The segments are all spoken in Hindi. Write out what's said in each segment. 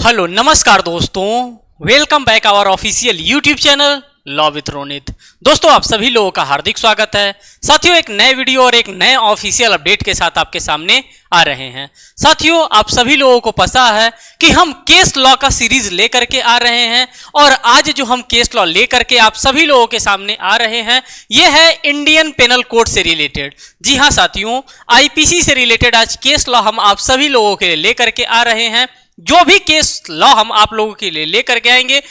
हेलो नमस्कार दोस्तों, welcome back our official YouTube channel law with Ronit. दोस्तों आप सभी लोगों का हार्दिक स्वागत है। साथियों एक नए वीडियो और एक नए ऑफिशियल अपडेट के साथ आपके सामने आ रहे हैं। साथियों आप सभी लोगों को पता है कि हम केस लॉ का सीरीज लेकर के आ रहे हैं और आज जो हम केस लॉ लेकर के आप सभी लोगों के सामने आ रहे हैं ये है इंडियन पेनल कोड से रिलेटेड। जी हाँ साथियों, आईपीसी से रिलेटेड आज केस लॉ हम आप सभी लोगों के लिए लेकर के आ रहे हैं। जो भी केस लॉ हम आप लोगों के लिए लेकर के आएंगे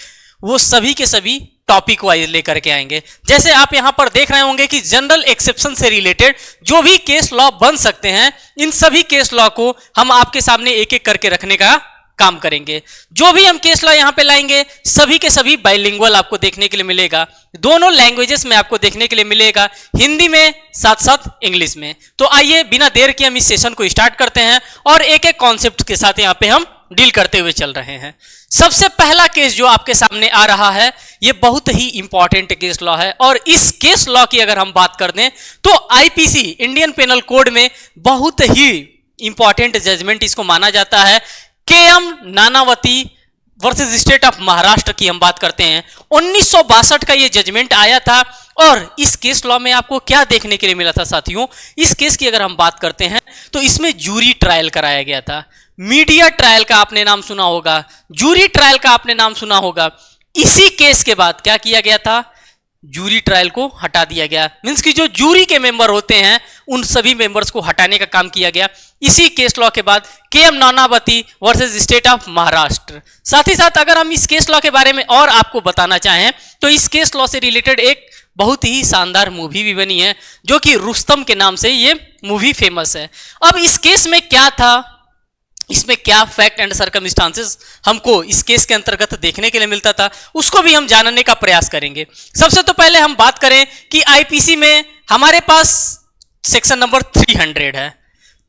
वो सभी के सभी टॉपिक वाइज लेकर के आएंगे। जैसे आप यहां पर देख रहे होंगे कि जनरल एक्सेप्शन से रिलेटेड जो भी केस लॉ बन सकते हैं इन सभी केस लॉ को हम आपके सामने एक एक करके रखने का काम करेंगे। जो भी हम केस लॉ यहां पे लाएंगे सभी के सभी बाइलिंगुअल आपको देखने के लिए मिलेगा, दोनों लैंग्वेजेस में आपको देखने के लिए मिलेगा, हिंदी में साथ साथ इंग्लिश में। तो आइए बिना देर के हम इस सेशन को स्टार्ट करते हैं और एक एक कॉन्सेप्ट के साथ यहां पे हम डील करते हुए चल रहे हैं। सबसे पहला केस जो आपके सामने आ रहा है ये बहुत ही इंपॉर्टेंट केस लॉ है और इस केस लॉ की अगर हम बात कर दें तो आईपीसी इंडियन पेनल कोड में बहुत ही इंपॉर्टेंट जजमेंट इसको माना जाता है। KM Nanavati versus state of Maharashtra की हम बात करते हैं। 1962 का ये जजमेंट आया था और इस केस लॉ में आपको क्या देखने के लिए मिला था साथियों, इस केस की अगर हम बात करते हैं तो इसमें जूरी ट्रायल कराया गया था। मीडिया ट्रायल का आपने नाम सुना होगा, जूरी ट्रायल का आपने नाम सुना होगा। इसी केस के बाद क्या किया गया था, जूरी ट्रायल को हटा दिया गया। मींस कि जो जूरी के मेंबर होते हैं उन सभी मेंबर्स को हटाने का काम किया गया इसी केस लॉ के बाद, KM Nanavati versus state of Maharashtra. साथ ही साथ अगर हम इस केस लॉ के बारे में और आपको बताना चाहें तो इस केस लॉ से रिलेटेड एक बहुत ही शानदार मूवी भी बनी है जो कि रुस्तम के नाम से ये मूवी फेमस है। अब इस केस में क्या था, इसमें क्या फैक्ट एंड सर्कमस्टांसेस हमको इस केस के अंतर्गत देखने के लिए मिलता था उसको भी हम जानने का प्रयास करेंगे। सबसे तो पहले हम बात करें कि आईपीसी में हमारे पास सेक्शन नंबर 300 है।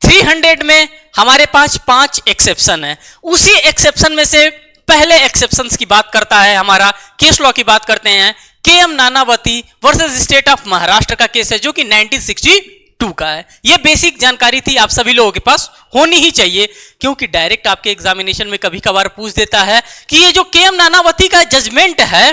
300 में हमारे पास 5 एक्सेप्शन है। उसी एक्सेप्शन में से पहले एक्सेप्शंस की बात करता है, हमारा केस लॉ की बात करते हैं KM Nanavati versus state of Maharashtra का केस है जो कि 1962 का है। यह बेसिक जानकारी थी, आप सभी लोगों के पास होनी ही चाहिए क्योंकि डायरेक्ट आपके एग्जामिनेशन में कभी कभार पूछ देता है कि ये जो केएम नानावती का जजमेंट है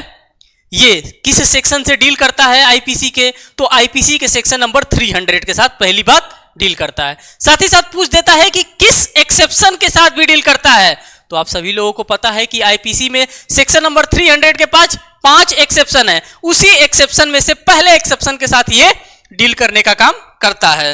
ये किस सेक्शन से डील करता है आईपीसी के, तो आईपीसी के सेक्शन नंबर 300 के साथ पहली बात डील करता है। साथ ही साथ पूछ देता है कि किस एक्सेप्शन के साथ भी डील करता है, तो आप सभी लोगों को पता है कि आईपीसी में सेक्शन नंबर 300 के पास 5 एक्सेप्शन है। उसी एक्सेप्शन में से पहले एक्सेप्शन के साथ ये डील करने का काम करता है।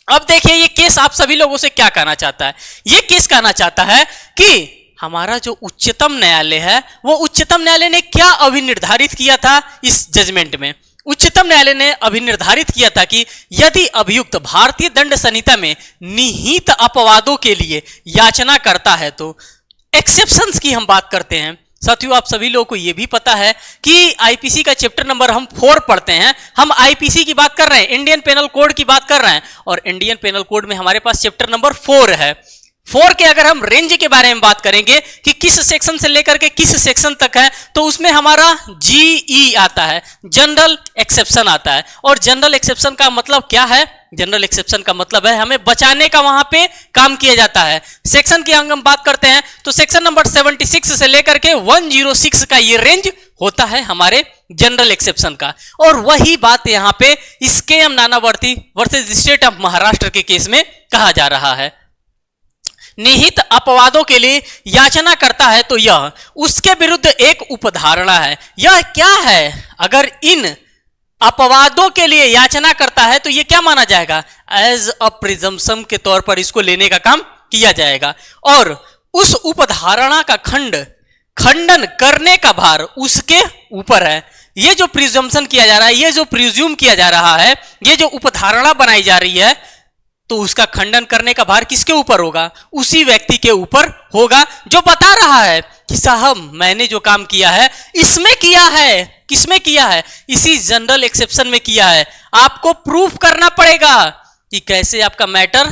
अब देखिए ये केस आप सभी लोगों से क्या कहना चाहता है, ये केस कहना चाहता है कि हमारा जो उच्चतम न्यायालय है वो उच्चतम न्यायालय ने क्या अभिनिर्धारित किया था इस जजमेंट में। उच्चतम न्यायालय ने अभिनिर्धारित किया था कि यदि अभियुक्त भारतीय दंड संहिता में निहित अपवादों के लिए याचना करता है तो एक्सेप्शंस की हम बात करते हैं। साथियों आप सभी लोगों को यह भी पता है कि आईपीसी का चैप्टर नंबर हम 4 पढ़ते हैं। हम आईपीसी की बात कर रहे हैं, इंडियन पेनल कोड की बात कर रहे हैं और इंडियन पेनल कोड में हमारे पास चैप्टर नंबर 4 है। 4 के अगर हम रेंज के बारे में बात करेंगे कि किस सेक्शन से लेकर के किस सेक्शन तक है तो उसमें हमारा जीई आता है, जनरल एक्सेप्शन आता है। और जनरल एक्सेप्शन का मतलब क्या है, जनरल एक्सेप्शन का मतलब है हमें बचाने का वहां पे काम किया जाता है। सेक्शन की हम बात करते हैं तो सेक्शन नंबर 76 से लेकर के 106 का ये रेंज होता है हमारे जनरल एक्सेप्शन का। और वही बात यहां पे इस KM Nanavati versus state of Maharashtra के केस में कहा जा रहा है। निहित अपवादों के लिए याचना करता है तो यह उसके विरुद्ध एक उपधारणा है। यह क्या है, अगर इन अपवादों के लिए याचना करता है तो यह क्या माना जाएगा, एज अ प्रिजम्पशन के तौर पर इसको लेने का काम किया जाएगा और उस उपधारणा का खंडन करने का भार उसके ऊपर है। यह जो प्रिजम्पशन किया जा रहा है, यह जो प्रिज्यूम किया जा रहा है, यह जो उपधारणा बनाई जा रही है तो उसका खंडन करने का भार किसके ऊपर होगा, उसी व्यक्ति के ऊपर होगा जो बता रहा है कि साहब मैंने जो काम किया है इसमें किया है। किसमें किया है, इसी जनरल एक्सेप्शन में किया है। आपको प्रूफ करना पड़ेगा कि कैसे आपका मैटर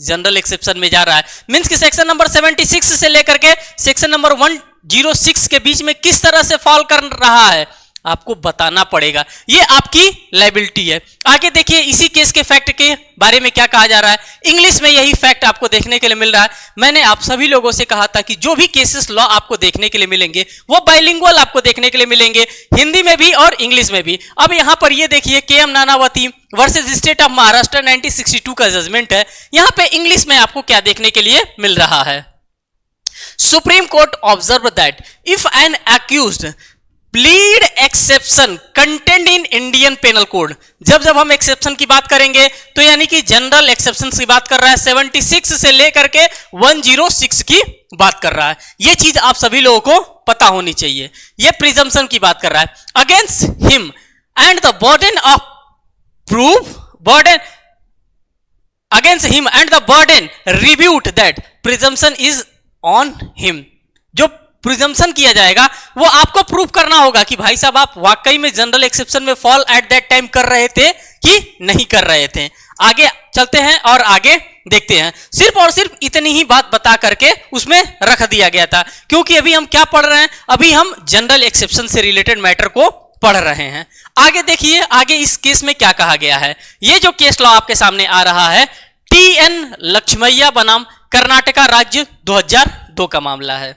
जनरल एक्सेप्शन में जा रहा है। मींस कि सेक्शन नंबर 76 से लेकर के सेक्शन नंबर 106 के बीच में किस तरह से फॉल कर रहा है, आपको बताना पड़ेगा, ये आपकी लायबिलिटी है। आगे देखिए इसी केस के फैक्ट के बारे में क्या कहा जा रहा है। इंग्लिश में यही फैक्ट आपको देखने के लिए मिल रहा है। मैंने आप सभी लोगों से कहा था कि जो भी केसेस लॉ आपको देखने के लिए मिलेंगे वो बाइलिंगुअल आपको देखने के लिए मिलेंगे, हिंदी में भी और इंग्लिश में भी। अब यहां पर ये देखिए KM. Nanavati versus state of Maharashtra 1962 का जजमेंट है। यहां पे इंग्लिश में आपको क्या देखने के लिए मिल रहा है। Supreme Court observed that if an accused plead exception contained in Indian Penal Code, जब हम एक्सेप्शन की बात करेंगे तो यानी कि जनरल एक्सेप्शन की बात कर रहा है, 76 से लेकर के 106 की बात कर रहा है। ये चीज आप सभी लोगों को पता होनी चाहिए। ये प्रिजम्पशन की बात कर रहा है। Against him and the burden of proof against him and the burden rebut that presumption is on him। जो प्रिजम्पशन किया जाएगा वो आपको प्रूफ करना होगा कि भाई साहब आप वाकई में जनरल एक्सेप्शन में फॉल एट दैट टाइम कर रहे थे कि नहीं कर रहे थे। आगे चलते हैं और आगे देखते हैं। सिर्फ और सिर्फ इतनी ही बात बता करके उसमें रख दिया गया था, क्योंकि अभी हम क्या पढ़ रहे हैं, अभी हम जनरल एक्सेप्शन से रिलेटेड मैटर को पढ़ रहे हैं। आगे देखिए आगे इस केस में क्या कहा गया है। ये जो केस लॉ आपके सामने आ रहा है टी.एन. लक्ष्मैया बनाम कर्नाटका राज्य 2002 का मामला है।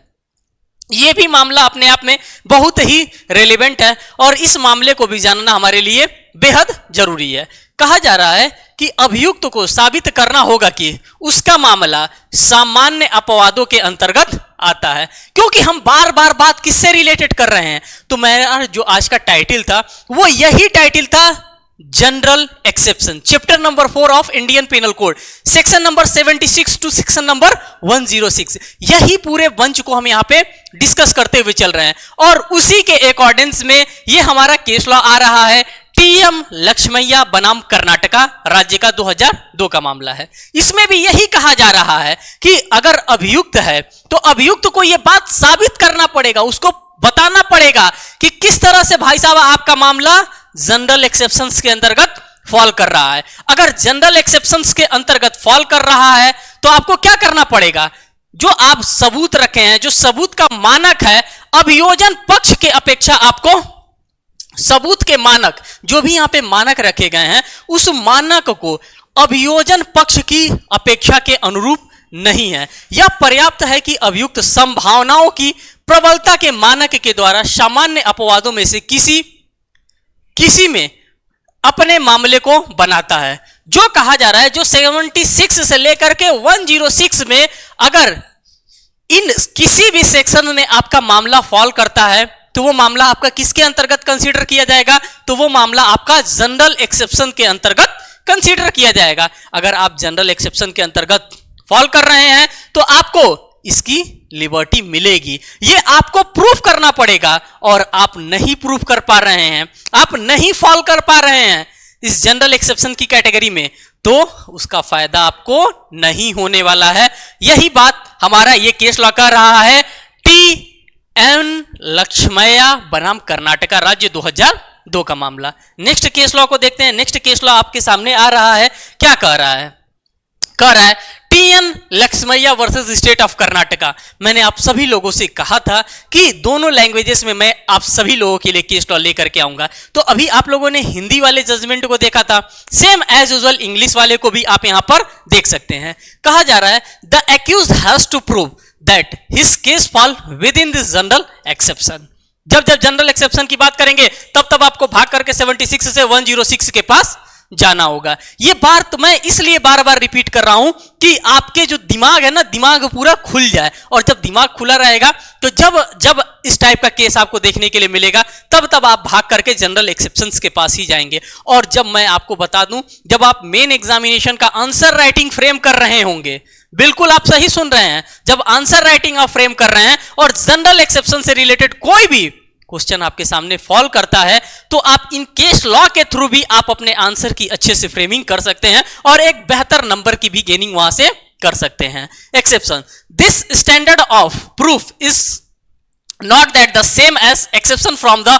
यह भी मामला अपने आप में बहुत ही रेलेवेंट है और इस मामले को भी जानना हमारे लिए बेहद जरूरी है। कहा जा रहा है कि अभियुक्त को साबित करना होगा कि उसका मामला सामान्य अपवादों के अंतर्गत आता है। क्योंकि हम बार बार बात किससे रिलेटेड कर रहे हैं, तो मेरा जो आज का टाइटल था वो यही टाइटल था, general exception, chapter number 4 of Indian penal code, section number 76 to section number 106। यही पूरे बंच को हम यहाँ पे डिस्कस करते हुए चल रहे हैं और उसी के अकॉर्डिंग्स में ये हमारा केस लॉ आ रहा है टी.एम. लक्ष्मैया बनाम कर्नाटका राज्य का 2002 का मामला है। इसमें भी यही कहा जा रहा है कि अगर अभियुक्त है तो अभियुक्त को यह बात साबित करना पड़ेगा, उसको बताना पड़ेगा कि किस तरह से भाई साहब आपका मामला जनरल एक्सेप्शंस के अंतर्गत फॉल कर रहा है। अगर जनरल एक्सेप्शंस के अंतर्गत फॉल कर रहा है तो आपको क्या करना पड़ेगा, जो आप सबूत रखे हैं, जो सबूत का मानक है, अभियोजन पक्ष के अपेक्षा आपको सबूत के मानक, जो भी यहां पे मानक रखे गए हैं, उस मानक को अभियोजन पक्ष की अपेक्षा के अनुरूप नहीं है। यह पर्याप्त है कि अभियुक्त संभावनाओं की प्रबलता के मानक के द्वारा सामान्य अपवादों में से किसी में अपने मामले को बनाता है। जो कहा जा रहा है, जो 76 से लेकर के 106 में अगर इन किसी भी सेक्शन में आपका मामला फॉल करता है तो वो मामला आपका किसके अंतर्गत कंसीडर किया जाएगा, तो वो मामला आपका जनरल एक्सेप्शन के अंतर्गत कंसीडर किया जाएगा। अगर आप जनरल एक्सेप्शन के अंतर्गत फॉल कर रहे हैं तो आपको इसकी लिबर्टी मिलेगी। ये आपको प्रूफ करना पड़ेगा और आप नहीं प्रूफ कर पा रहे हैं, आप नहीं फॉल कर पा रहे हैं इस जनरल एक्सेप्शन की कैटेगरी में, तो उसका फायदा आपको नहीं होने वाला है। यही बात हमारा ये केस लॉ कर रहा है टी.एन. लक्ष्मैया बनाम कर्नाटका राज्य 2002 का मामला। नेक्स्ट केस लॉ को देखते हैं। नेक्स्ट केस लॉ आपके सामने आ रहा है, क्या कह रहा है, कह रहा है TN. Lakshmaiah versus state of Karnataka. मैंने आप सभी लोगों से कहा था कि दोनों लैंग्वेजेस में मैं आप सभी लोगों के लिए केस लॉ लेकर के आऊंगा। तो अभी आप लोगों ने हिंदी वाले जजमेंट को देखा था, सेम एज यूजुअल इंग्लिश वाले को भी आप यहां पर देख सकते हैं। कहा जा रहा है the accused has to prove that his case fall within this general exception. जब जनरल एक्सेप्शन की बात करेंगे तब आपको भाग करके 76 से 106 के पास जाना होगा। ये बात मैं इसलिए बार बार रिपीट कर रहा हूं कि आपके जो दिमाग है ना, दिमाग पूरा खुल जाए। और जब दिमाग खुला रहेगा तो जब इस टाइप का केस आपको देखने के लिए मिलेगा तब आप भाग करके जनरल एक्सेप्शंस के पास ही जाएंगे। और जब मैं आपको बता दूं, जब आप मेन एग्जामिनेशन का आंसर राइटिंग फ्रेम कर रहे होंगे, बिल्कुल आप सही सुन रहे हैं, जब आंसर राइटिंग आप फ्रेम कर रहे हैं और जनरल एक्सेप्शन से रिलेटेड कोई भी क्वेश्चन आपके सामने फॉल करता है तो आप इन केस लॉ के थ्रू भी आप अपने आंसर की अच्छे से फ्रेमिंग कर सकते हैं और एक बेहतर नंबर की भी गेनिंग वहां से कर सकते हैं। Exception, this standard of proof is not that the same as exception from the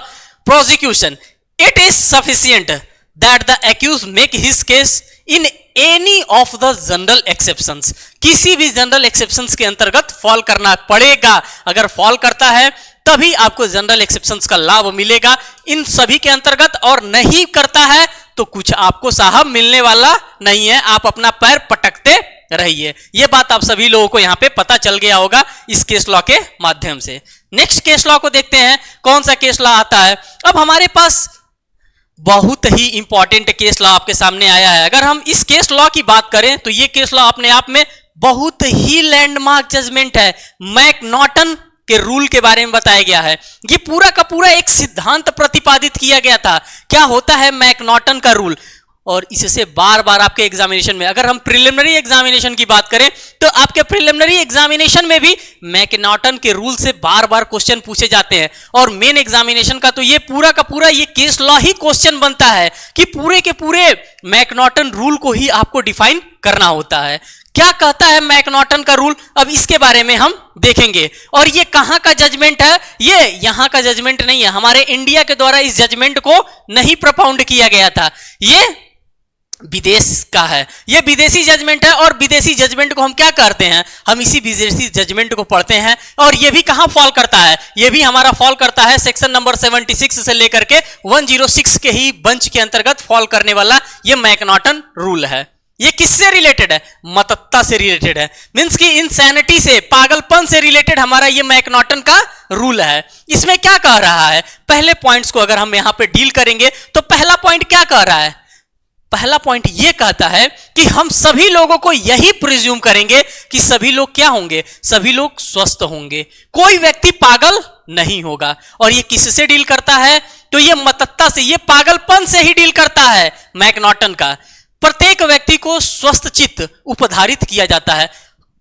prosecution, it is sufficient that the accused make his case in any of the general exceptions. किसी भी जनरल एक्सेप्शंस के अंतर्गत फॉल करना पड़ेगा। अगर फॉल करता है तभी आपको जनरल एक्सेप्शंस का लाभ मिलेगा। इन सभी के अंतर्गत और नहीं करता है तो कुछ आपको साहब मिलने वाला नहीं है, आप अपना पैर पटकते रहिए। यह बात आप सभी लोगों को यहां पे पता चल गया होगा इस केस लॉ के माध्यम से। नेक्स्ट केस लॉ को देखते हैं, कौन सा केस लॉ आता है। अब हमारे पास बहुत ही इंपॉर्टेंट केस लॉ आपके सामने आया है। अगर हम इस केस लॉ की बात करें तो यह केस लॉ अपने आप में बहुत ही लैंडमार्क जजमेंट है। मैकनॉटन के रूल के बारे में बताया गया है। ये पूरा का पूरा एक सिद्धांत प्रतिपादित किया गया था। क्या होता है मैकनॉटन का रूल, और इससे बार बार आपके एग्जामिनेशन में, अगर हम प्रिलिमिनरी एग्जामिनेशन की बात करें तो आपके प्रिलिमिनरी एग्जामिनेशन में भी मैकनॉटन के रूल से बार बार क्वेश्चन पूछे जाते हैं। और मेन एग्जामिनेशन का तो ये पूरा का पूरा ये केस लॉ ही क्वेश्चन बनता है कि पूरे के पूरे मैकनॉटन रूल को ही आपको डिफाइन करना होता है। क्या कहता है मैकनॉटन का रूल, अब इसके बारे में हम देखेंगे। और ये कहां का जजमेंट है, ये यहां का जजमेंट नहीं है। हमारे इंडिया के द्वारा इस जजमेंट को नहीं प्रोपाउंड किया गया था, ये विदेश का है, ये विदेशी जजमेंट है। और विदेशी जजमेंट को हम क्या करते हैं, हम इसी विदेशी जजमेंट को पढ़ते हैं। और ये भी कहां फॉल करता है, ये भी हमारा फॉल करता है सेक्शन नंबर 76 से लेकर के 106 के ही बंच के अंतर्गत फॉल करने वाला ये मैकनॉटन रूल है। ये किससे रिलेटेड है, मतत्ता से रिलेटेड है, मींस की इंसैनिटी से, पागलपन से रिलेटेड हमारा ये मैकनॉटन का रूल है। इसमें क्या कह रहा है, पहले पॉइंट्स को अगर हम यहां पे डील करेंगे तो पहला पॉइंट क्या कह रहा है, पहला पॉइंट यह कहता है कि हम सभी लोगों को यही प्रिज्यूम करेंगे कि सभी लोग क्या होंगे, सभी लोग स्वस्थ होंगे, कोई व्यक्ति पागल नहीं होगा। और ये किससे डील करता है, तो ये मतत्ता से, ये पागलपन से ही डील करता है मैकनॉटन का। प्रत्येक व्यक्ति को स्वस्थ चित्त उपधारित किया जाता है।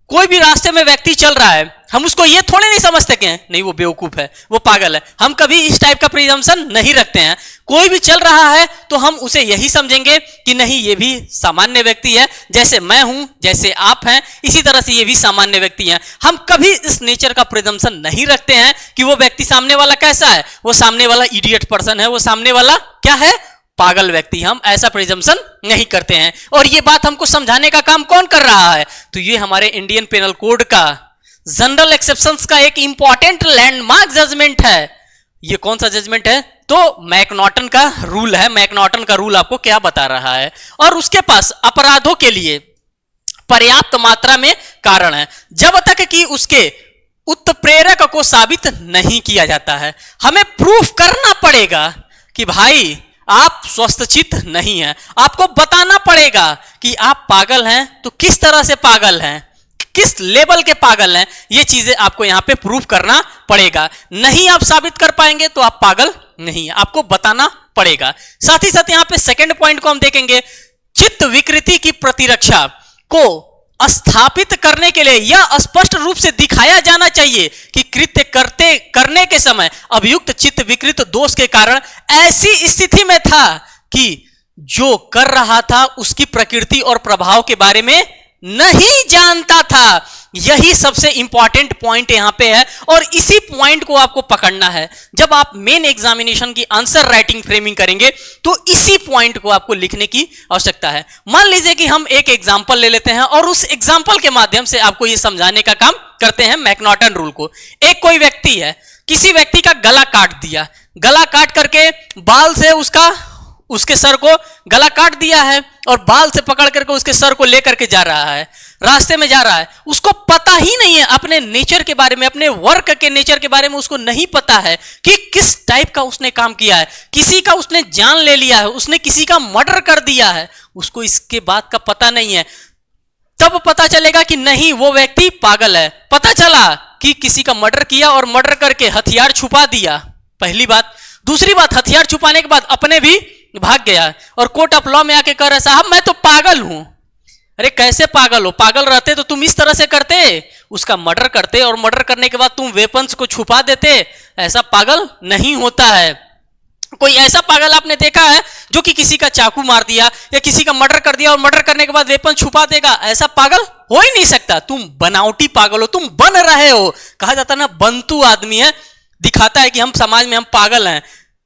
कोई भी रास्ते में व्यक्ति चल रहा है, हम उसको ये थोड़े नहीं समझते कि नहीं वो बेवकूफ है, वो पागल है, हम कभी इस टाइप का प्रिजम्पशन नहीं रखते हैं। कोई भी चल रहा है तो हम उसे यही समझेंगे कि नहीं ये भी सामान्य व्यक्ति है, जैसे मैं हूं, जैसे आप हैं, इसी तरह से ये भी सामान्य व्यक्ति हैं। हम कभी इस नेचर का प्रिजम्पशन नहीं रखते हैं कि वो व्यक्ति सामने वाला कैसा है, वो सामने वाला इडियट पर्सन है, वो सामने वाला क्या है, पागल व्यक्ति। हम ऐसा प्रिजम्पशन नहीं करते हैं। और ये बात हमको समझाने का काम कौन कर रहा है, तो ये हमारे इंडियन पेनल कोड का जनरल एक्सेप्शंस का एक इंपॉर्टेंट लैंडमार्क जजमेंट है। ये कौन सा जजमेंट है, तो मैकनॉटन का रूल है। मैकनॉटन का रूल आपको क्या बता रहा है, और उसके पास अपराधों के लिए पर्याप्त मात्रा में कारण है जब तक कि उसके उत्प्रेरक को साबित नहीं किया जाता है। हमें प्रूफ करना पड़ेगा कि भाई आप स्वस्थचित्त नहीं हैं, आपको बताना पड़ेगा कि आप पागल हैं, तो किस तरह से पागल हैं, किस लेवल के पागल हैं, ये चीजें आपको यहां पे प्रूफ करना पड़ेगा। नहीं आप साबित कर पाएंगे तो आप पागल नहीं है, आपको बताना पड़ेगा। साथ ही साथ यहां पे सेकंड पॉइंट को हम देखेंगे, चित्त विकृति की प्रतिरक्षा को स्थापित करने के लिए यह स्पष्ट रूप से दिखाया जाना चाहिए कि कृत्य करने के समय अभियुक्त चित्त विकृत दोष के कारण ऐसी स्थिति में था कि जो कर रहा था उसकी प्रकृति और प्रभाव के बारे में नहीं जानता था। यही सबसे इंपॉर्टेंट पॉइंट यहां पे है, और इसी पॉइंट को आपको पकड़ना है। जब आप मेन एग्जामिनेशन की आंसर राइटिंग फ्रेमिंग करेंगे तो इसी पॉइंट को आपको लिखने की आवश्यकता है। मान लीजिए कि हम एक एग्जांपल ले लेते हैं और उस एग्जांपल के माध्यम से आपको यह समझाने का काम करते हैं मैकनॉटन रूल को। एक कोई व्यक्ति है, किसी व्यक्ति का गला काट दिया, गला काट करके बाल से उसके सर को गला काट दिया है और बाल से पकड़ करके उसके सर को लेकर के जा रहा है, रास्ते में जा रहा है। उसको पता ही नहीं है अपने नेचर के बारे में, अपने वर्क के नेचर के बारे में उसको नहीं पता है कि किस टाइप का उसने काम किया है। किसी का उसने जान ले लिया है, उसने किसी का मर्डर कर दिया है, उसको इसके बात का पता नहीं है। तब पता चलेगा कि नहीं वो व्यक्ति पागल है। पता चला कि किसी का मर्डर किया और मर्डर करके हथियार छुपा दिया, पहली बात। दूसरी बात, हथियार छुपाने के बाद अपने भी भाग गया और कोर्ट ऑफ लॉ में आके कह रहा साहब मैं तो पागल हूं। अरे कैसे पागल हो, पागल रहते तो तुम इस तरह से करते, उसका मर्डर करते और मर्डर करने के बाद तुम वेपन्स को छुपा देते। ऐसा पागल नहीं होता है। कोई ऐसा पागल आपने देखा है जो कि किसी का चाकू मार दिया या किसी का मर्डर कर दिया और मर्डर करने के बाद वेपन छुपा देगा? ऐसा पागल हो ही नहीं सकता। तुम बनावटी पागल हो, तुम बन रहे हो। कहा जाता ना बनतू आदमी है, दिखाता है कि हम समाज में हम पागल हैं,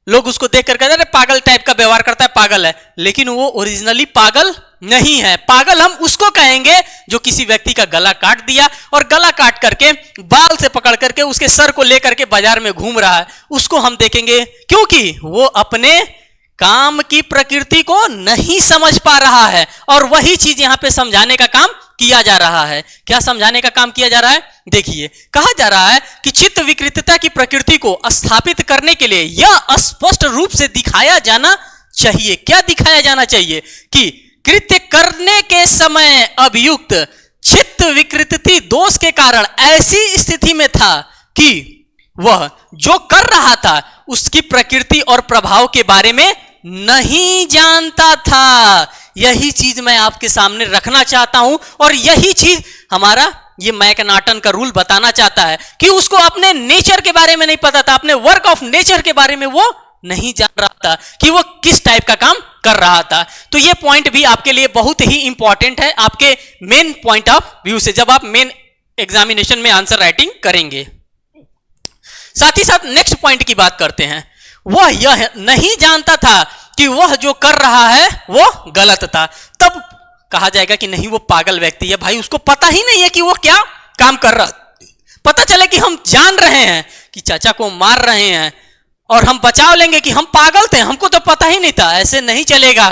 लोग उसको देख कर कहते हैं पागल टाइप का व्यवहार करता है, पागल है, लेकिन वो ओरिजिनली पागल नहीं है। पागल हम उसको कहेंगे जो किसी व्यक्ति का गला काट दिया और गला काट करके बाल से पकड़ करके उसके सर को लेकर के बाजार में घूम रहा है, उसको हम देखेंगे, क्योंकि वो अपने काम की प्रकृति को नहीं समझ पा रहा है। और वही चीज यहां पे समझाने का काम किया जा रहा है। क्या समझाने का काम किया जा रहा है? देखिए, कहा जा रहा है कि चित्त विकृतता की प्रकृति को स्थापित करने के लिए यह स्पष्ट रूप से दिखाया जाना चाहिए। क्या दिखाया जाना चाहिए? कि कृत्य करने के समय अभियुक्त चित्त विकृति दोष के कारण ऐसी स्थिति में था कि वह जो कर रहा था उसकी प्रकृति और प्रभाव के बारे में नहीं जानता था। यही चीज मैं आपके सामने रखना चाहता हूं और यही चीज हमारा ये मैकनाटन का रूल बताना चाहता है कि उसको अपने नेचर के बारे में नहीं पता था, अपने वर्क ऑफ नेचर के बारे में वो नहीं जान रहा था कि वो किस टाइप का काम कर रहा था। तो ये पॉइंट भी आपके लिए बहुत ही इंपॉर्टेंट है आपके मेन पॉइंट ऑफ व्यू से, जब आप मेन एग्जामिनेशन में आंसर राइटिंग करेंगे। साथ ही साथ नेक्स्ट पॉइंट की बात करते हैं। वह यह नहीं जानता था कि वह जो कर रहा है वो गलत था। तब कहा जाएगा कि नहीं, वो पागल व्यक्ति है। भाई, उसको पता ही नहीं है कि वो क्या काम कर रहा। पता चले कि हम जान रहे हैं कि चाचा को मार रहे हैं और हम बचाव लेंगे कि हम पागल थे, हमको तो पता ही नहीं था। ऐसे नहीं चलेगा।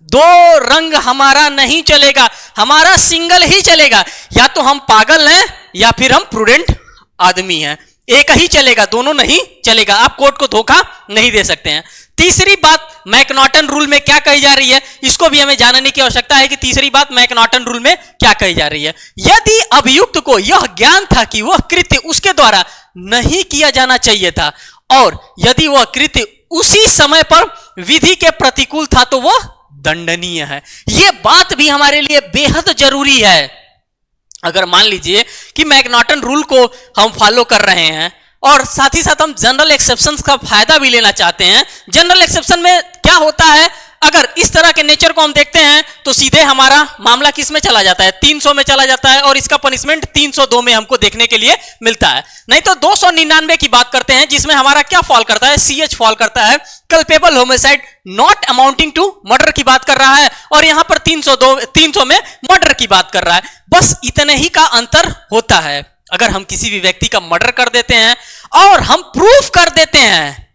दो रंग हमारा नहीं चलेगा, हमारा सिंगल ही चलेगा। या तो हम पागल हैं या फिर हम प्रूडेंट आदमी हैं, एक ही चलेगा, दोनों नहीं चलेगा। आप कोर्ट को धोखा नहीं दे सकते हैं। तीसरी बात मैकनॉटन रूल में क्या कही जा रही है, इसको भी हमें जानने की आवश्यकता है कि तीसरी बात मैकनॉटन रूल में क्या कही जा रही है। यदि अभियुक्त को यह ज्ञान था कि वह कृत्य उसके द्वारा नहीं किया जाना चाहिए था और यदि वह कृत्य उसी समय पर विधि के प्रतिकूल था तो वह दंडनीय है। यह बात भी हमारे लिए बेहद जरूरी है। अगर मान लीजिए कि मैकनॉटन रूल को हम फॉलो कर रहे हैं और साथ ही साथ हम जनरल एक्सेप्शंस का फायदा भी लेना चाहते हैं। जनरल एक्सेप्शन में क्या होता है, अगर इस तरह के नेचर को हम देखते हैं तो सीधे हमारा मामला किस में चला जाता है, 300 में चला जाता है और इसका पनिशमेंट 302 में हमको देखने के लिए मिलता है। नहीं तो 299 की बात करते हैं जिसमें हमारा क्या फॉल करता है, CH फॉल करता है, culpable homicide not amounting to murder की बात कर रहा है और यहां पर 300 में मर्डर की बात कर रहा है। बस इतने ही का अंतर होता है। अगर हम किसी भी व्यक्ति का मर्डर कर देते हैं और हम प्रूफ कर देते हैं,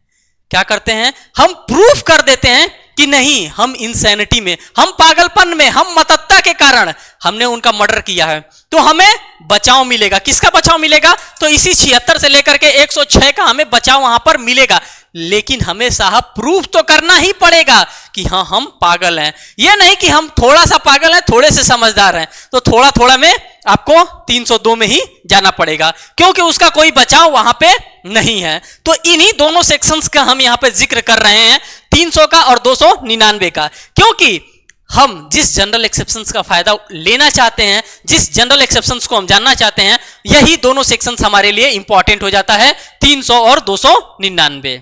क्या करते हैं, हम प्रूफ कर देते हैं कि नहीं, हम इंसैनिटी में, हम पागलपन में, हम मतत्ता के कारण हमने उनका मर्डर किया है, तो हमें बचाव मिलेगा। किसका बचाव मिलेगा? तो इसी 76 से लेकर के 106 का हमें बचाव वहां पर मिलेगा। लेकिन हमें साहब प्रूफ तो करना ही पड़ेगा कि हाँ, हम पागल हैं। यह नहीं कि हम थोड़ा सा पागल हैं, थोड़े से समझदार हैं, तो थोड़ा थोड़ा में आपको 302 में ही जाना पड़ेगा क्योंकि उसका कोई बचाव वहां पे नहीं है। तो इन्हीं दोनों सेक्शंस का हम यहां पे जिक्र कर रहे हैं, 300 का और 299 का, क्योंकि हम जिस जनरल एक्सेप्शंस का फायदा लेना चाहते हैं, जिस जनरल एक्सेप्शंस को हम जानना चाहते हैं, यही दोनों सेक्शंस हमारे लिए इंपॉर्टेंट हो जाता है, 300 और 299।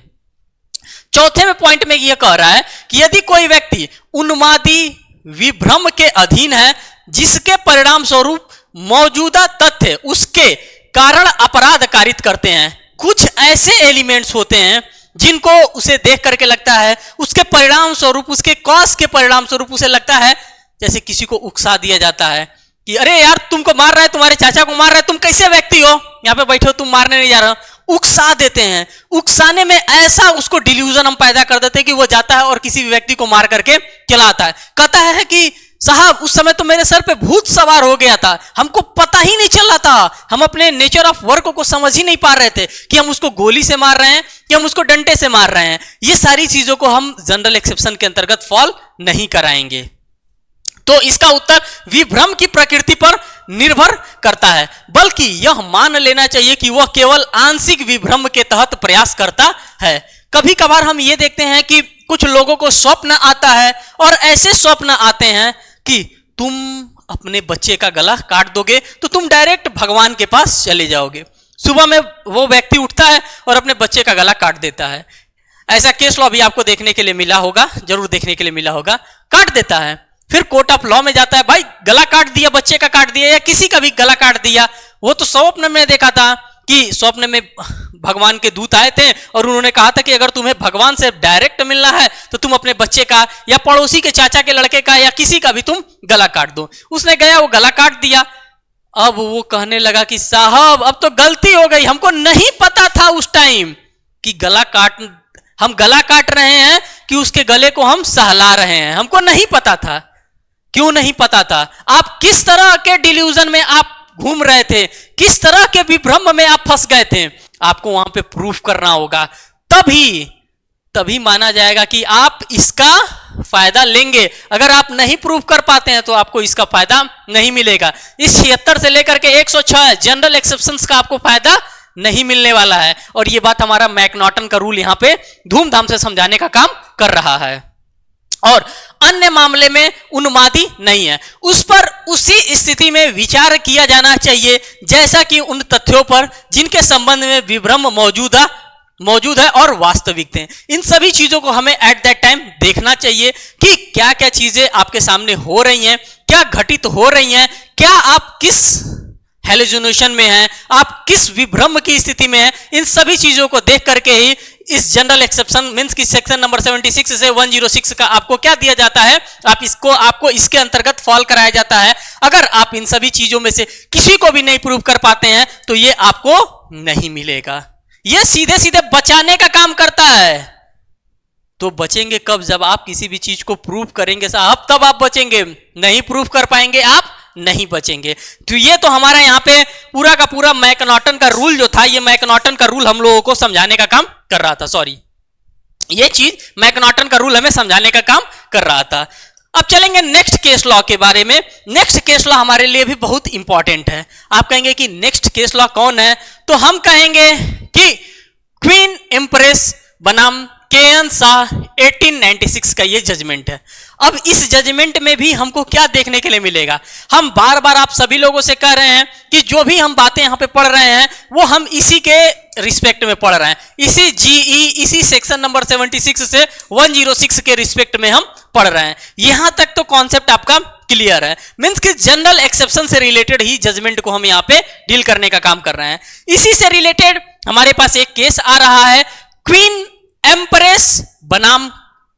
चौथे में पॉइंट में यह कह रहा है कि यदि कोई व्यक्ति उन्मादी विभ्रम के अधीन है जिसके परिणाम स्वरूप मौजूदा तथ्य उसके कारण अपराध कारित करते हैं, कुछ ऐसे एलिमेंट्स होते हैं जिनको उसे देख करके लगता है, उसके परिणाम स्वरूप, उसके कॉज के परिणाम स्वरूप उसे लगता है जैसे किसी को उकसा दिया जाता है कि अरे यार, तुमको मार रहा है, तुम्हारे चाचा को मार रहा है, तुम कैसे व्यक्ति हो, यहां पे बैठे हो, तुम मारने नहीं जा रहे हो। उकसा देते हैं। उकसाने में ऐसा उसको डिल्यूजन हम पैदा कर देते हैं कि वो जाता है और किसी भी व्यक्ति को मार करके चला आता है। कहता है कि साहब, उस समय तो मेरे सर पे भूत सवार हो गया था, हमको पता ही नहीं चल रहा था, हम अपने नेचर ऑफ वर्क को समझ ही नहीं पा रहे थे कि हम उसको गोली से मार रहे हैं कि हम उसको डंडे से मार रहे हैं। ये सारी चीजों को हम जनरल एक्सेप्शन के अंतर्गत फॉल नहीं कराएंगे। तो इसका उत्तर विभ्रम की प्रकृति पर निर्भर करता है, बल्कि यह मान लेना चाहिए कि वह केवल आंशिक विभ्रम के तहत प्रयास करता है। कभी कभार हम ये देखते हैं कि कुछ लोगों को स्वप्न आता है और ऐसे स्वप्न आते हैं कि तुम अपने बच्चे का गला काट दोगे तो तुम डायरेक्ट भगवान के पास चले जाओगे। सुबह में वो व्यक्ति उठता है और अपने बच्चे का गला काट देता है। ऐसा केस लॉ भी आपको देखने के लिए मिला होगा, जरूर देखने के लिए मिला होगा। काट देता है, फिर कोर्ट ऑफ लॉ में जाता है, भाई गला काट दिया, बच्चे का काट दिया या किसी का भी गला काट दिया। वो तो स्वप्न में देखा था कि स्वप्न में भगवान के दूत आए थे और उन्होंने कहा था कि अगर तुम्हें भगवान से डायरेक्ट मिलना है तो तुम अपने बच्चे का या पड़ोसी के चाचा के लड़के का या किसी का भी तुम गला काट दो। उसने गया, वो गला काट दिया। अब वो कहने लगा कि साहब अब तो गलती हो गई, हमको नहीं पता था उस टाइम कि हम गला काट रहे हैं कि उसके गले को हम सहला रहे हैं, हमको नहीं पता था। क्यों नहीं पता था? आप किस तरह के डिल्यूजन में आप घूम रहे थे, किस तरह के विभ्रम में आप फंस गए थे। आपको वहां पे प्रूफ करना होगा, तभी माना जाएगा कि आप इसका फायदा लेंगे। अगर आप नहीं प्रूफ कर पाते हैं तो आपको इसका फायदा नहीं मिलेगा। इस 76 से लेकर के 106 जनरल एक्सेप्शंस का आपको फायदा नहीं मिलने वाला है। और यह बात हमारा मैकनॉटन का रूल यहां पे धूमधाम से समझाने का काम कर रहा है। और अन्य मामले में उन्मादी नहीं है, उस पर उसी स्थिति में विचार किया जाना चाहिए जैसा कि उन तथ्यों पर जिनके संबंध में विभ्रम मौजूद है और वास्तविक थे। इन सभी चीजों को हमें एट दैट टाइम देखना चाहिए कि क्या क्या चीजें आपके सामने हो रही हैं, क्या घटित हो रही हैं, क्या आप किस हेलुसिनेशन में हैं, आप किस विभ्रम की स्थिति में हैं। इन सभी चीजों को देख करके ही इस जनरल एक्सेप्शन मींस की सेक्शन नंबर 76 से 106 का आपको क्या दिया जाता है, आपको इसके अंतर्गत फॉल कराया जाता है। अगर आप इन सभी चीजों में से किसी को भी नहीं प्रूव कर पाते हैं तो ये आपको नहीं मिलेगा। ये सीधे सीधे बचाने का काम करता है। तो बचेंगे कब? जब आप किसी भी चीज को प्रूव करेंगे साहब, तब आप बचेंगे। नहीं प्रूव कर पाएंगे आप, नहीं बचेंगे। तो ये तो हमारा यहाँ पे पूरा का पूरा मैकनॉटन का रूल जो था, ये मैकनॉटन का रूल हम लोगों को समझाने का काम कर रहा था। सॉरी, ये चीज मैकनॉटन का रूल हमें समझाने का काम कर रहा था। अब चलेंगे नेक्स्ट केस लॉ के बारे में। नेक्स्ट केस लॉ हमारे लिए भी बहुत इंपॉर्टेंट है। आप कहेंगे कि नेक्स्ट केस लॉ कौन है, तो हम कहेंगे कि क्वीन एम्प्रेस बनाम केएन शाह 1896 का ये जजमेंट है। अब इस जजमेंट में भी हमको क्या देखने के लिए मिलेगा? हम बार बार आप सभी लोगों से कह रहे हैं कि जो भी हम बातें यहां पे पढ़ रहे हैं वो हम इसी के रिस्पेक्ट में पढ़ रहे हैं, इसी जीई, इसी सेक्शन नंबर 76 से 106 के रिस्पेक्ट में हम पढ़ रहे हैं। यहां तक तो कॉन्सेप्ट आपका क्लियर है। मींस कि जनरल एक्सेप्शन से रिलेटेड ही जजमेंट को हम यहां पे डील करने का काम कर रहे हैं। इसी से रिलेटेड हमारे पास एक केस आ रहा है, क्वीन एम्प्रेस बनाम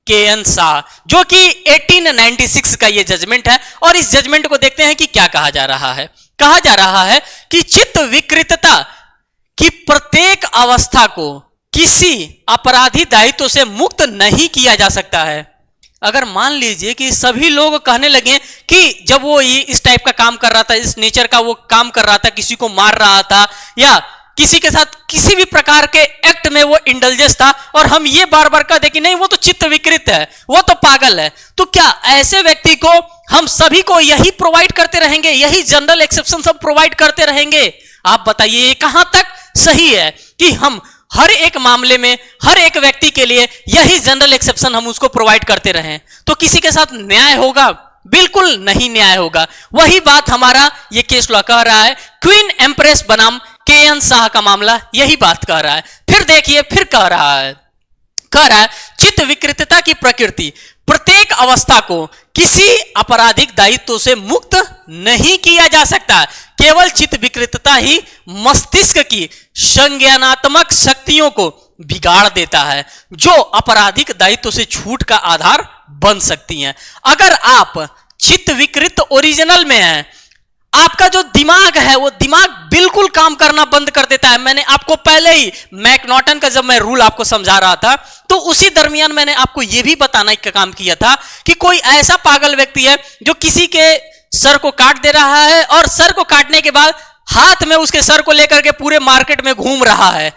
केएन शाह, जो कि 1896 का ये जजमेंट है। और इस जजमेंट को देखते हैं कि क्या कहा जा रहा है। कहा जा रहा है कि चित्त विकृतता की प्रत्येक अवस्था को किसी अपराधी दायित्व से मुक्त नहीं किया जा सकता है। अगर मान लीजिए कि सभी लोग कहने लगे कि जब वो इस टाइप का काम कर रहा था, इस नेचर का वो काम कर रहा था, किसी को मार रहा था या किसी के साथ किसी भी प्रकार के एक्ट में वो इंडल्जेंस था, और हम ये बार बार कहते कि नहीं वो तो चित्त विकृत है, वो तो पागल है, तो क्या ऐसे व्यक्ति को हम सभी को यही प्रोवाइड करते रहेंगे, यही जनरल एक्सेप्शन सब प्रोवाइड करते रहेंगे? आप बताइए ये कहां तक सही है कि हम हर एक मामले में हर एक व्यक्ति के लिए यही जनरल एक्सेप्शन हम उसको प्रोवाइड करते रहें? तो किसी के साथ न्याय होगा? बिल्कुल नहीं न्याय होगा। वही बात हमारा ये केस लॉ कह रहा है। क्वीन एम्प्रेस बनाम केएन शाह का मामला यही बात कह रहा है। फिर देखिए, फिर कह रहा है चित्त विकृतता की प्रकृति प्रत्येक अवस्था को किसी आपराधिक दायित्व से मुक्त नहीं किया जा सकता। केवल चित्त विकृतता ही मस्तिष्क की संज्ञानात्मक शक्तियों को बिगाड़ देता है, जो आपराधिक दायित्व से छूट का आधार बन सकती हैं। अगर आप चित्त विकृत ओरिजिनल में हैं, आपका जो दिमाग है वो दिमाग बिल्कुल काम करना बंद कर देता है। मैंने आपको पहले ही मैकनॉटन का जब मैं रूल आपको समझा रहा था तो उसी दरमियान मैंने आपको यह भी बताने का काम किया था कि कोई ऐसा पागल व्यक्ति है जो किसी के सर को काट दे रहा है और सर को काटने के बाद हाथ में उसके सर को लेकर के पूरे मार्केट में घूम रहा है।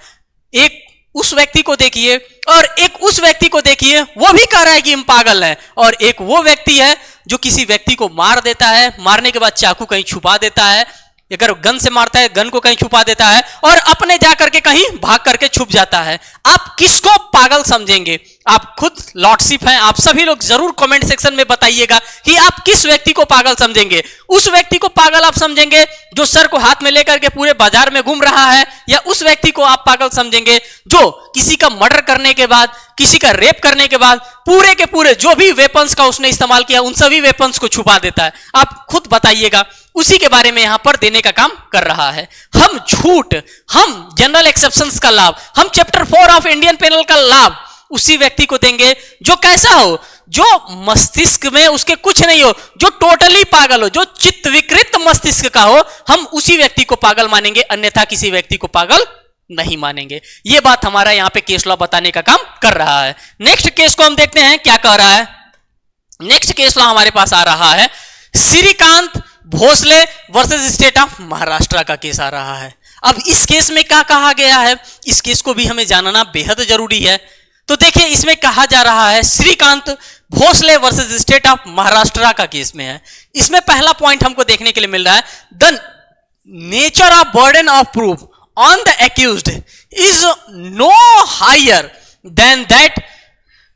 एक उस व्यक्ति को देखिए और एक उस व्यक्ति को देखिए, वो भी कह रहा है कि हम पागल हैं। और एक वो व्यक्ति है जो किसी व्यक्ति को मार देता है, मारने के बाद चाकू कहीं छुपा देता है, अगर गन से मारता है गन को कहीं छुपा देता है और अपने जा करके कहीं भाग करके छुप जाता है। आप किसको पागल समझेंगे? आप खुद लॉर्डशिप हैं, आप सभी लोग जरूर कमेंट सेक्शन में बताइएगा कि आप किस व्यक्ति को पागल समझेंगे। उस व्यक्ति को पागल आप समझेंगे जो सर को हाथ में लेकर के पूरे बाजार में घूम रहा है, या उस व्यक्ति को आप पागल समझेंगे जो किसी का मर्डर करने के बाद, किसी का रेप करने के बाद पूरे के पूरे जो भी वेपन्स का उसने इस्तेमाल किया उन सभी वेपन्स को छुपा देता है। आप खुद बताइएगा, उसी के बारे में यहां पर देने का काम कर रहा है। हम झूठ, हम जनरल एक्सेप्शंस का लाभ, हम चैप्टर 4 ऑफ इंडियन पेनल का लाभ उसी व्यक्ति को देंगे जो कैसा हो, जो मस्तिष्क में उसके कुछ नहीं हो, जो टोटली पागल हो, जो चित्त विकृत मस्तिष्क का हो, हम उसी व्यक्ति को पागल मानेंगे, अन्यथा किसी व्यक्ति को पागल नहीं मानेंगे। यह बात हमारा यहां पे केस लॉ बताने का काम कर रहा है। नेक्स्ट केस को हम देखते हैं क्या कह रहा है। नेक्स्ट केस लॉ हमारे पास आ रहा है Shrikant Bhosale versus state of Maharashtra का केस आ रहा है। अब इस केस में क्या कहा गया है, इस केस को भी हमें जानना बेहद जरूरी है। तो देखिए, इसमें कहा जा रहा है Shrikant Bhosale versus state of Maharashtra का केस में है। इसमें पहला पॉइंट हमको देखने के लिए मिल रहा है, the nature of burden of proof on the accused is no higher than that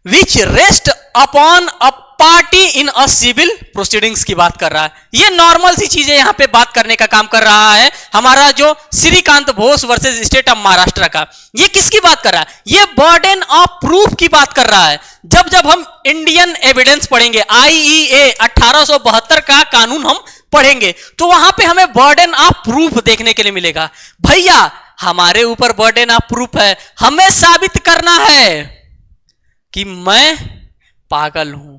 which rest upon a party in a civil proceedings की बात कर रहा है। ये नॉर्मल सी चीजें यहां पे बात करने का काम कर रहा है हमारा जो Shrikant Ghosh versus state of Maharashtra का। ये किसकी बात कर रहा है, ये बर्डन ऑफ प्रूफ की बात कर रहा है। जब जब हम इंडियन एविडेंस पढ़ेंगे, IEA 1872 का कानून हम पढ़ेंगे, तो वहां पे हमें बर्डन ऑफ प्रूफ देखने के लिए मिलेगा। भैया हमारे ऊपर बर्डन ऑफ प्रूफ है, हमें साबित करना है कि मैं पागल हूं,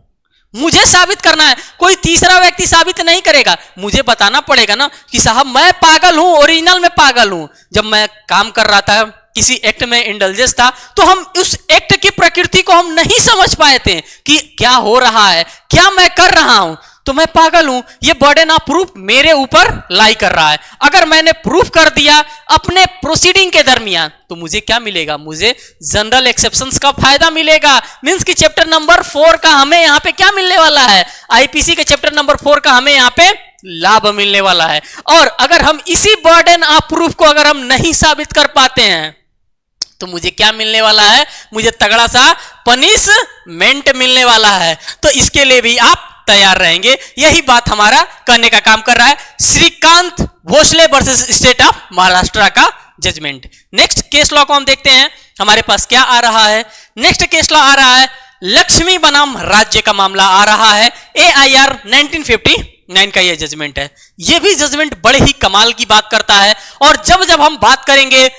मुझे साबित करना है, कोई तीसरा व्यक्ति साबित नहीं करेगा। मुझे बताना पड़ेगा ना कि साहब मैं पागल हूं, ओरिजिनल में पागल हूं। जब मैं काम कर रहा था, किसी एक्ट में इंडल्जेंस था, तो हम उस एक्ट की प्रकृति को हम नहीं समझ पाए थे कि क्या हो रहा है, क्या मैं कर रहा हूं, तो मैं पागल हूं। ये बर्डन ऑफ प्रूफ मेरे ऊपर लाई कर रहा है। अगर मैंने प्रूफ कर दिया अपने प्रोसीडिंग के दरमियान, तो मुझे क्या मिलेगा, मुझे जनरल एक्सेप्शंस का फायदा मिलेगा। मींस कि चैप्टर नंबर 4 का हमें यहां पे क्या मिलने वाला है, आईपीसी के चैप्टर नंबर 4 का हमें यहां पे लाभ मिलने वाला है। और अगर हम इसी बर्डन ऑफ प्रूफ को अगर हम नहीं साबित कर पाते हैं, तो मुझे क्या मिलने वाला है, मुझे तगड़ा सा पनिशमेंट मिलने वाला है। तो इसके लिए भी आप तैयार रहेंगे। यही बात हमारा कहने का काम कर रहा है Shrikant Bhosale versus state of Maharashtra का जजमेंट। नेक्स्ट केस लॉ को हम देखते हैं, हमारे पास क्या आ रहा है। नेक्स्ट केस लॉ आ रहा है लक्ष्मी बनाम राज्य का मामला आ रहा है। AIR 1959 का यह जजमेंट है। यह भी जजमेंट बड़े ही कमाल की बात करता है। और जब जब हम बात करेंगे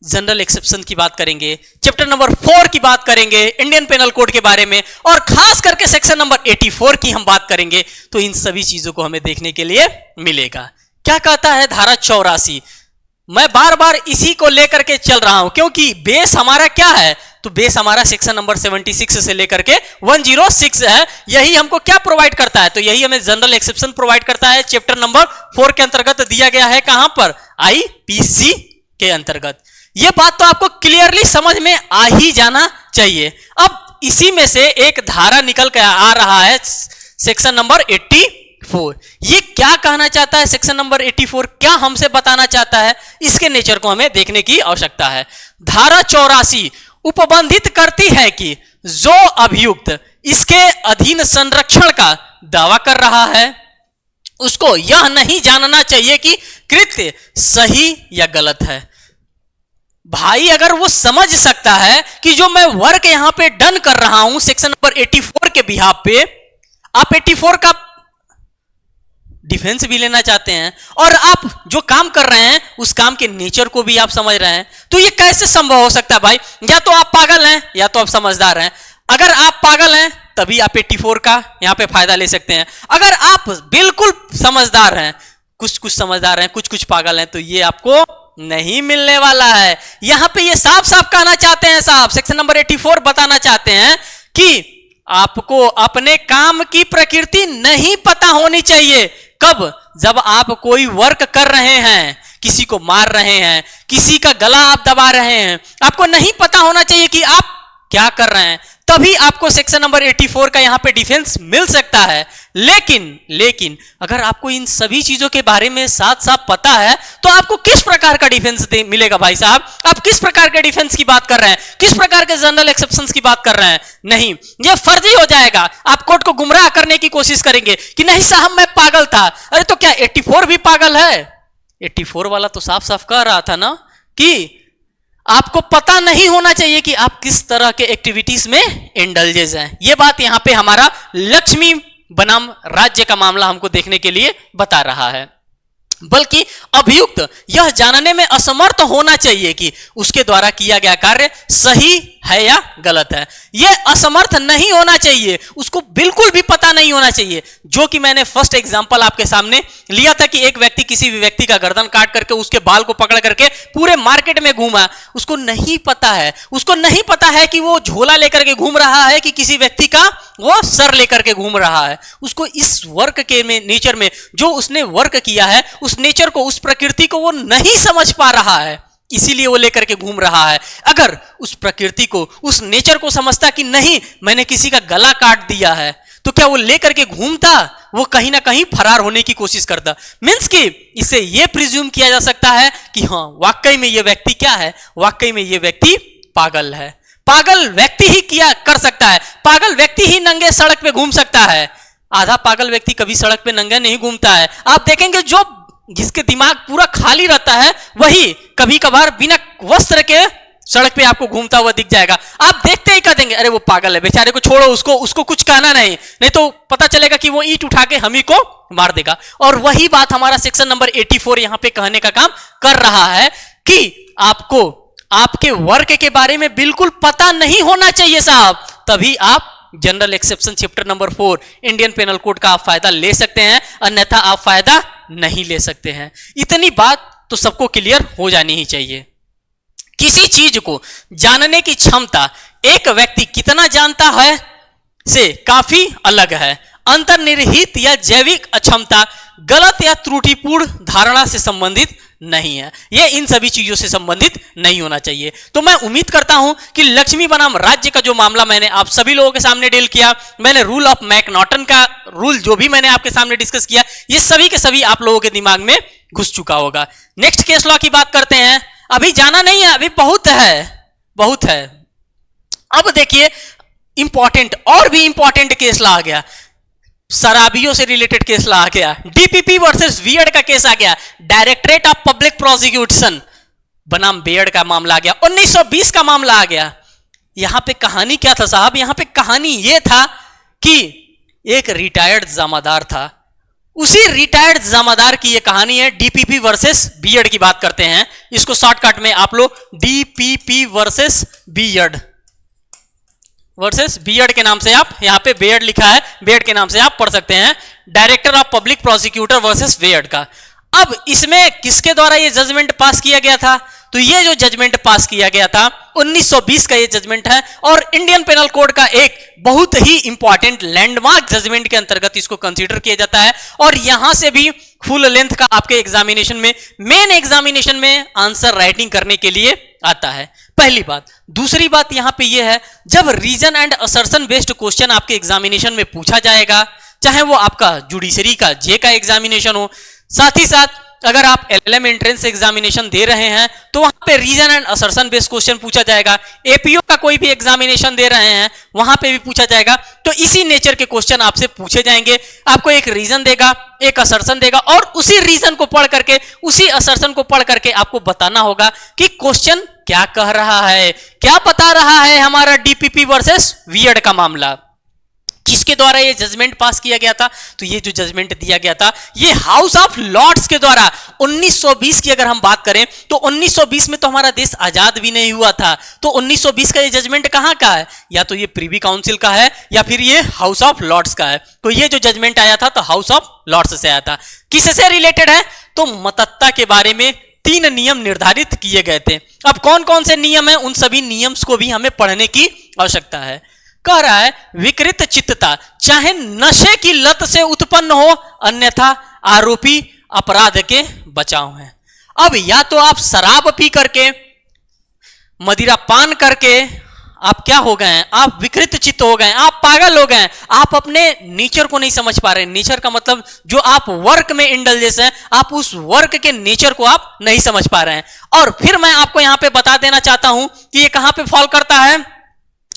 जनरल एक्सेप्शन की बात करेंगे, चैप्टर नंबर 4 की बात करेंगे, इंडियन पेनल कोड के बारे में, और खास करके सेक्शन नंबर 84 की हम बात करेंगे, तो इन सभी चीजों को हमें देखने के लिए मिलेगा। क्या कहता है धारा 84? मैं बार बार इसी को लेकर के चल रहा हूं क्योंकि बेस हमारा क्या है, तो बेस हमारा सेक्शन नंबर 76 से लेकर के 106 है। यही हमको क्या प्रोवाइड करता है, तो यही हमें जनरल एक्सेप्शन प्रोवाइड करता है। चैप्टर नंबर 4 के अंतर्गत दिया गया है, कहां पर, IPC के अंतर्गत। यह बात तो आपको क्लियरली समझ में आ ही जाना चाहिए। अब इसी में से एक धारा निकल के आ रहा है सेक्शन नंबर 84। ये क्या कहना चाहता है सेक्शन नंबर 84, क्या हमसे बताना चाहता है, इसके नेचर को हमें देखने की आवश्यकता है। धारा 84 उपबंधित करती है कि जो अभियुक्त इसके अधीन संरक्षण का दावा कर रहा है, उसको यह नहीं जानना चाहिए कि कृत्य सही या गलत है। भाई अगर वो समझ सकता है कि जो मैं वर्क यहां पे डन कर रहा हूं सेक्शन नंबर 84 के बिहाफ पे, आप 84 का डिफेंस भी लेना चाहते हैं और आप जो काम कर रहे हैं उस काम के नेचर को भी आप समझ रहे हैं, तो ये कैसे संभव हो सकता है भाई? या तो आप पागल हैं या तो आप समझदार हैं। अगर आप पागल हैं तभी आप 84 का यहां पे फायदा ले सकते हैं। अगर आप बिल्कुल समझदार हैं, कुछ कुछ समझदार हैं, कुछ कुछ पागल हैं, तो ये आपको नहीं मिलने वाला है। यहां पे ये साफ साफ कहना चाहते हैं साहब, सेक्शन नंबर 84 बताना चाहते हैं कि आपको अपने काम की प्रकृति नहीं पता होनी चाहिए। कब? जब आप कोई वर्क कर रहे हैं, किसी को मार रहे हैं, किसी का गला आप दबा रहे हैं, आपको नहीं पता होना चाहिए कि आप क्या कर रहे हैं, तभी आपको सेक्शन नंबर 84 का यहां पे डिफेंस मिल सकता है। लेकिन अगर आपको इन सभी चीजों के बारे में साथ साथ पता है तो आपको किस प्रकार का डिफेंस मिलेगा भाई साहब? आप किस प्रकार के डिफेंस की बात कर रहे हैं? किस प्रकार के जनरल एक्सेप्शंस की बात कर रहे हैं? नहीं, यह फर्जी हो जाएगा। आप कोर्ट को गुमराह करने की कोशिश करेंगे कि नहीं साहब मैं पागल था। अरे तो क्या 84 भी पागल है? 84 वाला तो साफ साफ कह रहा था ना कि आपको पता नहीं होना चाहिए कि आप किस तरह के एक्टिविटीज में इंडल्जेस हैं। यह बात यहां पे हमारा लक्ष्मी बनाम राज्य का मामला हमको देखने के लिए बता रहा है। बल्कि अभियुक्त यह जानने में असमर्थ होना चाहिए कि उसके द्वारा किया गया कार्य सही है या गलत है। यह असमर्थ नहीं होना चाहिए, उसको बिल्कुल भी पता नहीं होना चाहिए। जो कि मैंने फर्स्ट एग्जांपल आपके सामने लिया था कि एक व्यक्ति किसी भी व्यक्ति का गर्दन काट करके उसके बाल को पकड़ करके पूरे मार्केट में घूमा। उसको नहीं पता है कि वो झोला लेकर के घूम रहा है कि किसी व्यक्ति का वो सर लेकर के घूम रहा है। उसको इस वर्क के में नेचर में जो उसने वर्क किया है, उस नेचर को, उस प्रकृति को वो नहीं समझ पा रहा है, इसीलिए वो लेकर के घूम रहा है। अगर उस प्रकृति को, उस नेचर को समझता कि नहीं मैंने किसी का गला काट दिया है, तो क्या वो लेकर के घूमता? वो कहीं ना कहीं फरार होने की कोशिश करता। मींस कि इससे यह प्रिज्यूम किया जा सकता है कि हाँ वाकई में ये व्यक्ति क्या है, वाकई में ये व्यक्ति पागल है। पागल व्यक्ति ही किया कर सकता है, पागल व्यक्ति ही नंगे सड़क पे घूम सकता है। आधा पागल व्यक्ति कभी सड़क पे नंगे नहीं घूमता है। आप देखेंगे जो जिसके दिमाग पूरा खाली रहता है वही कभी कभार बिना वस्त्र के सड़क पे आपको घूमता हुआ दिख जाएगा। आप देखते ही कह देंगे अरे वो पागल है, बेचारे को छोड़ो, उसको कुछ कहना नहीं तो पता चलेगा कि वो ईंट उठा के हम ही को मार देगा। और वही बात हमारा सेक्शन नंबर 84 यहां पे कहने का काम कर रहा है कि आपको आपके वर्क के बारे में बिल्कुल पता नहीं होना चाहिए साहब, तभी आप general exception chapter number 4 Indian penal code का आप फायदा ले सकते हैं, अन्यथा आप फायदा नहीं ले सकते हैं। इतनी बात तो सबको क्लियर हो जानी ही चाहिए। किसी चीज को जानने की क्षमता एक व्यक्ति कितना जानता है से काफी अलग है। अंतर्निहित या जैविक अक्षमता गलत या त्रुटिपूर्ण धारणा से संबंधित नहीं है, यह इन सभी चीजों से संबंधित नहीं होना चाहिए। तो मैं उम्मीद करता हूं कि लक्ष्मी बनाम राज्य का जो मामला मैंने आप सभी लोगों के सामने डील किया, मैंने रूल ऑफ मैकनॉटन का रूल जो भी मैंने आपके सामने डिस्कस किया, ये सभी के सभी आप लोगों के दिमाग में घुस चुका होगा। नेक्स्ट केस लॉ की बात करते हैं। अभी जाना नहीं है, अभी बहुत है। अब देखिए इंपॉर्टेंट और भी इंपॉर्टेंट केस लॉ आ गया, शराबियों से रिलेटेड केस ला आ गया, डीपीपी वर्सेस बियर्ड का केस आ गया, डायरेक्टरेट ऑफ पब्लिक प्रोसिक्यूशन बनाम बियर्ड का मामला आ गया, 1920 का मामला आ गया। यहां पे कहानी क्या था साहब? यहां पे कहानी यह था कि एक रिटायर्ड जमादार था, उसी रिटायर्ड जमादार की यह कहानी है। डीपीपी वर्सेस बियर्ड की बात करते हैं, इसको शॉर्टकट में आप लोग डीपीपी वर्सेस बियर्ड के नाम से आप यहां पे बियर्ड लिखा है, बियर्ड के नाम से आप पढ़ सकते हैं, director of public prosecutor versus beard का। अब इसमें किसके द्वारा ये जजमेंट पास किया गया था? तो ये जो जजमेंट पास किया गया था 1920 का ये जजमेंट है और इंडियन पेनल कोड का एक बहुत ही इंपॉर्टेंट लैंडमार्क जजमेंट के अंतर्गत इसको कंसीडर किया जाता है। और यहां से भी फुल लेंथ का आपके एग्जामिनेशन में, मेन एग्जामिनेशन में आंसर राइटिंग करने के लिए आता है, पहली बात। दूसरी बात यहां पे यह है, जब reason and assertion based question आपके एग्जामिनेशन में पूछा जाएगा, चाहे वो आपका जुडिशरी का जे का एग्जामिनेशन हो, साथ ही साथ अगर आप एलएलएम एंट्रेंस एग्जामिनेशन दे रहे हैं तो वहां पे reason and assertion based question पूछा जाएगा, एपीओ का कोई भी एग्जामिनेशन दे रहे हैं वहां पे भी पूछा जाएगा। तो इसी नेचर के क्वेश्चन आपसे पूछे जाएंगे, आपको एक रीजन देगा, एक असर्शन देगा और उसी रीजन को पढ़ करके, उसी असर्शन को पढ़ करके आपको बताना होगा कि क्वेश्चन क्या कह रहा है, क्या बता रहा है हमारा डीपीपी वर्सेस बियर्ड का मामला। किसके द्वारा ये जजमेंट पास किया गया था? तो ये जो जजमेंट दिया गया था ये हाउस ऑफ लॉर्ड्स के द्वारा 1920 की अगर हम बात करें तो 1920 में तो हमारा देश आजाद भी नहीं हुआ था। तो 1920 का ये जजमेंट कहां का है? या तो ये प्रीवी काउंसिल का है या फिर ये हाउस ऑफ लॉर्ड्स का है। तो ये जो जजमेंट आया था तो हाउस ऑफ लॉर्ड्स से आया था। किससे रिलेटेड है? तो मतत्ता के बारे में 3 नियम निर्धारित किए गए थे। अब कौन कौन से नियम है, उन सभी नियम्स को भी हमें पढ़ने की आवश्यकता है। कह रहा है विकृत चित्तता चाहे नशे की लत से उत्पन्न हो, अन्यथा आरोपी अपराध के बचाव है। अब या तो आप शराब पी करके, मदिरा पान करके आप क्या हो गए हैं, आप विकृत चित्त हो गए, आप पागल हो गए, आप अपने नेचर को नहीं समझ पा रहे। नेचर का मतलब जो आप वर्क में इंडल्जेंस हैं, आप उस वर्क के नेचर को आप नहीं समझ पा रहे हैं। और फिर मैं आपको यहां पे बता देना चाहता हूं कि ये कहां पे फॉल करता है।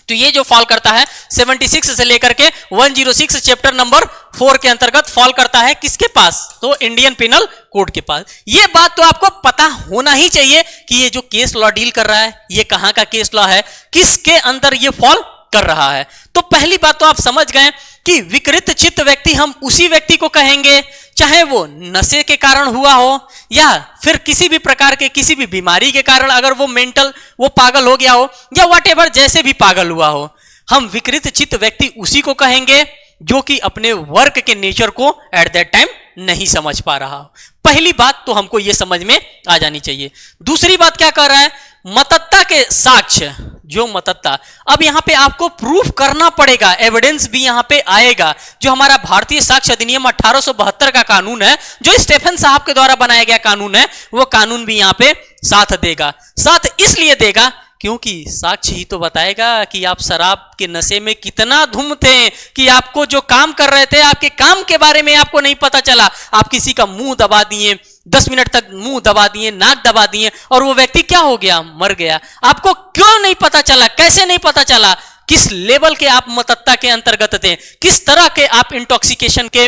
तो ये जो फॉल करता है 76 से लेकर के 106 चैप्टर नंबर 4 के अंतर्गत फॉल करता है। किसके पास? तो इंडियन पिनल कोड के पास। ये बात तो आपको पता होना ही चाहिए कि ये जो केस लॉ डील कर रहा है, ये कहां का केस लॉ है, किसके अंदर ये फॉल कर रहा है। तो पहली बात तो आप समझ गए कि विकृत चित्त व्यक्ति हम उसी व्यक्ति को कहेंगे, चाहे वो नशे के कारण हुआ हो या फिर किसी भी प्रकार के किसी भी बीमारी के कारण अगर वो मेंटल वो पागल हो गया हो या व्हाटएवर जैसे भी पागल हुआ हो, हम विकृत चित्त व्यक्ति उसी को कहेंगे जो कि अपने वर्क के नेचर को एट दैट टाइम नहीं समझ पा रहा हो। पहली बात तो हमको यह समझ में आ जानी चाहिए। दूसरी बात क्या कर रहा है, मतत्ता के साक्ष्य, जो मतत्ता, अब यहां पे आपको प्रूफ करना पड़ेगा, एविडेंस भी यहां पे आएगा। जो हमारा भारतीय साक्ष्य अधिनियम 1872 का कानून है, जो स्टेफन साहब के द्वारा बनाया गया कानून है, वो कानून भी यहां पे साथ देगा। साथ इसलिए देगा क्योंकि साक्ष्य ही तो बताएगा कि आप शराब के नशे में कितना धुम थे, कि आपको जो काम कर रहे थे आपके काम के बारे में आपको नहीं पता चला। आप किसी का मुंह दबा दिए, 10 मिनट तक मुंह दबा दिए, नाक दबा दिए, और वो व्यक्ति क्या हो गया, मर गया। आपको क्यों नहीं पता चला, कैसे नहीं पता चला, किस लेवल के आप मतत्ता के अंतर्गत थे, किस तरह के आप इंटॉक्सिकेशन के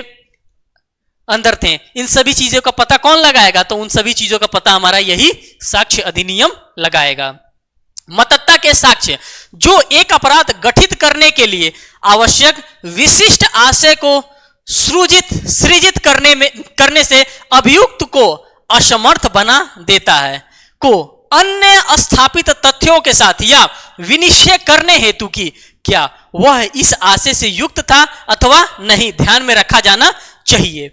अंदर थे, इन सभी चीजों का पता कौन लगाएगा? तो उन सभी चीजों का पता हमारा यही साक्ष्य अधिनियम लगाएगा। मतत्ता के साक्ष्य जो एक अपराध गठित करने के लिए आवश्यक विशिष्ट आशय को सृजित करने से अभियुक्त को असमर्थ बना देता है, को अन्य स्थापित तथ्यों के साथ या विनिश्चय करने हेतु की क्या वह इस आशय से युक्त था अथवा नहीं, ध्यान में रखा जाना चाहिए।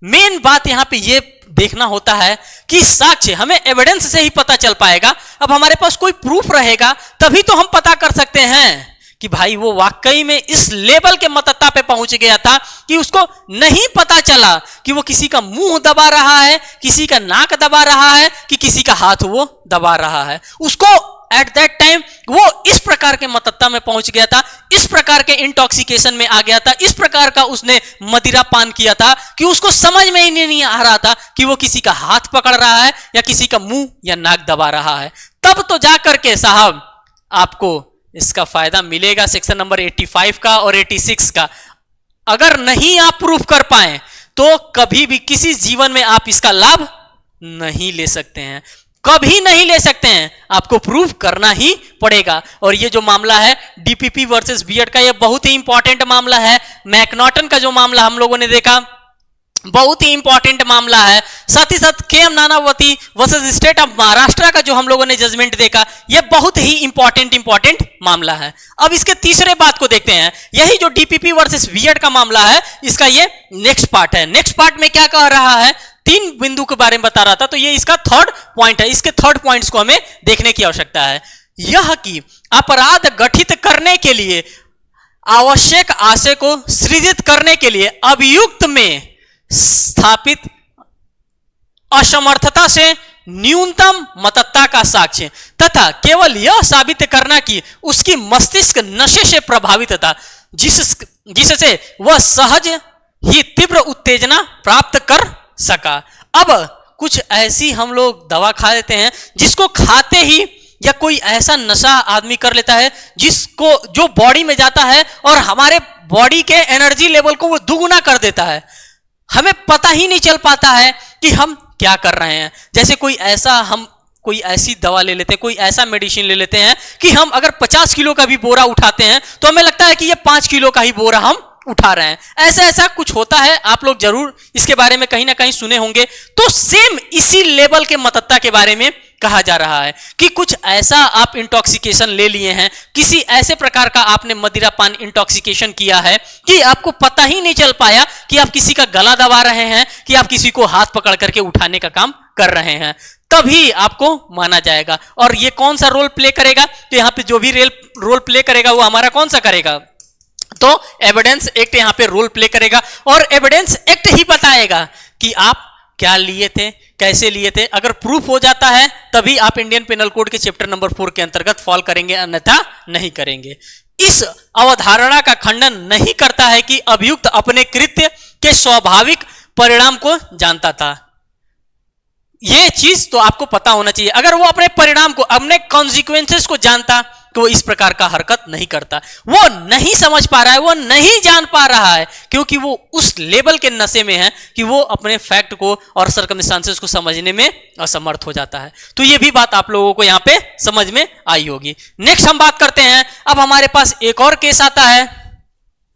मेन बात यहां पे ये देखना होता है कि साक्ष्य हमें एविडेंस से ही पता चल पाएगा। अब हमारे पास कोई प्रूफ रहेगा तभी तो हम पता कर सकते हैं कि भाई वो वाकई में इस लेवल के मतत्ता पे पहुंच गया था कि उसको नहीं पता चला कि वो किसी का मुंह दबा रहा है, किसी का नाक दबा रहा है, कि किसी का हाथ वो दबा रहा है। उसको एट दैट टाइम वो इस प्रकार के मतत्ता में पहुंच गया था, इस प्रकार के इंटॉक्सिकेशन में आ गया था, इस प्रकार का उसने मदिरा पान किया था कि उसको समझ में ही नहीं आ रहा था कि वो किसी का हाथ पकड़ रहा है या किसी का मुंह या नाक दबा रहा है। तब तो जाकर के साहब आपको इसका फायदा मिलेगा सेक्शन नंबर 85 का और 86 का। अगर नहीं आप प्रूफ कर पाए तो कभी भी किसी जीवन में आप इसका लाभ नहीं ले सकते हैं, कभी नहीं ले सकते हैं, आपको प्रूफ करना ही पड़ेगा। और ये जो मामला है डीपीपी वर्सेस बीएड का, ये बहुत ही इंपॉर्टेंट मामला है। मैकनॉटन का जो मामला हम लोगों ने देखा, बहुत ही इंपॉर्टेंट मामला है। साथ ही साथ K M Nanavati versus state of Maharashtra का जो हम लोगों ने जजमेंट देखा, यह बहुत ही इंपॉर्टेंट मामला है। अब इसके तीसरे बात को देखते हैं, यही जो डीपीपी वर्सेस बीएड का मामला है, इसका ये नेक्स्ट पार्ट है। नेक्स्ट पार्ट में क्या कह रहा है, 3 बिंदु के बारे में बता रहा था, तो ये इसका थर्ड पॉइंट है। इसके थर्ड पॉइंट्स को हमें देखने की आवश्यकता है। यह कि अपराध गठित करने के लिए आवश्यक आशय को सृजित करने के लिए अभियुक्त में स्थापित असमर्थता से न्यूनतम मतत्ता का साक्ष्य तथा केवल यह साबित करना कि उसकी मस्तिष्क नशे से प्रभावित था, जिससे वह सहज ही तीव्र उत्तेजना प्राप्त कर सका। अब कुछ ऐसी हम लोग दवा खा लेते हैं जिसको खाते ही या कोई ऐसा नशा आदमी कर लेता है जिसको जो बॉडी में जाता है और हमारे बॉडी के एनर्जी लेवल को वो दुगुना कर देता है। हमें पता ही नहीं चल पाता है कि हम क्या कर रहे हैं। जैसे कोई ऐसी दवा ले लेते हैं, कोई ऐसा मेडिसिन ले लेते हैं कि हम अगर 50 किलो का भी बोरा उठाते हैं तो हमें लगता है कि ये 5 किलो का ही बोरा हम उठा रहे हैं। ऐसा कुछ होता है, आप लोग जरूर इसके बारे में कहीं ना कहीं सुने होंगे। तो सेम इसी लेवल के मतत्ता के बारे में कहा जा रहा है कि कुछ ऐसा आप इंटॉक्सिकेशन ले लिए हैं, किसी ऐसे प्रकार का आपने मदिरा पान इंटॉक्सिकेशन किया है कि आपको पता ही नहीं चल पाया कि आप किसी का गला दबा रहे हैं, कि आप किसी को हाथ पकड़ करके उठाने का काम कर रहे हैं, तभी आपको माना जाएगा। और ये कौन सा रोल प्ले करेगा, तो यहां पे जो भी रोल प्ले करेगा वो हमारा कौन सा करेगा, तो एविडेंस एक्ट यहां पे रोल प्ले करेगा। और एविडेंस एक्ट ही बताएगा कि आप क्या लिए थे, कैसे लिए थे। अगर प्रूफ हो जाता है तभी आप इंडियन पेनल कोड के चैप्टर नंबर 4 के अंतर्गत फॉल करेंगे, अन्यथा नहीं करेंगे। इस अवधारणा का खंडन नहीं करता है कि अभियुक्त अपने कृत्य के स्वाभाविक परिणाम को जानता था। यह चीज तो आपको पता होना चाहिए। अगर वो अपने परिणाम को, अपने कॉन्सिक्वेंसेस को जानता तो इस प्रकार का हरकत नहीं करता। वो नहीं समझ पा रहा है, वो नहीं जान पा रहा है, क्योंकि वो उस लेवल के नशे में है कि वो अपने फैक्ट को और सर्कमस्टांसेस को समझने में असमर्थ हो जाता है। तो ये भी बात आप लोगों को यहां पे समझ में आई होगी। नेक्स्ट हम बात करते हैं, अब हमारे पास एक और केस आता है।